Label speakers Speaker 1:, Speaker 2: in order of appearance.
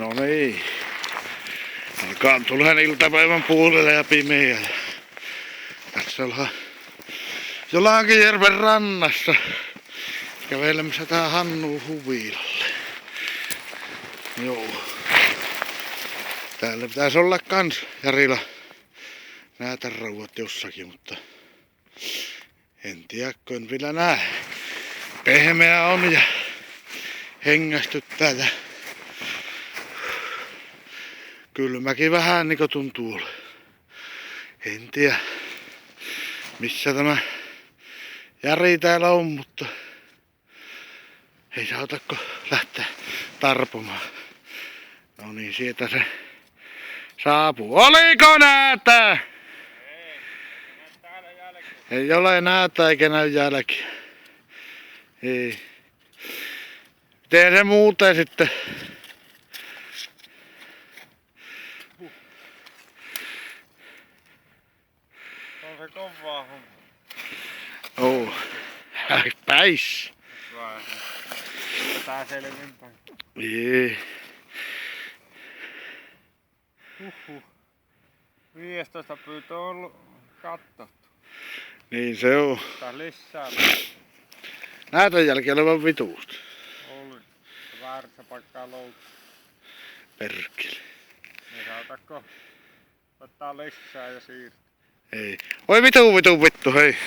Speaker 1: No niin. Alkaa tulemaan iltapäivän puolelle ja pimeä. Tässä ollaan Jolankijärven rannassa kävelemässä tähän Hannu huvilalle. Joo. Täällä pitäisi olla kans Jarilla näätärauvat jossakin, mutta en tiedä, kun vielä näe. Pehmeä on ja hengästyttää ja kylmäkin vähän niinku tuntuu olla. En tiedä missä tämä Jari täällä on, mutta ei saatako lähteä tarpomaan. No niin, sieltä se saapuu. Oliko näätä? Ei ole näätä eikä näy jälkiä. Ei. Miten se muuten sitten?
Speaker 2: On se kovaa homma.
Speaker 1: Oo. Päis.
Speaker 2: Tää selvinpäin.
Speaker 1: Jee.
Speaker 2: 15 pyytö on ollut katsottu.
Speaker 1: Niin se on.
Speaker 2: Tää lisää.
Speaker 1: Näätän jälkeen olevan vituusta.
Speaker 2: Oli. Väärässä paikkaa loukku.
Speaker 1: Perkele.
Speaker 2: Niin saatako ottaa lisää ja siirtää.
Speaker 1: Ei. Oi vittu, hei.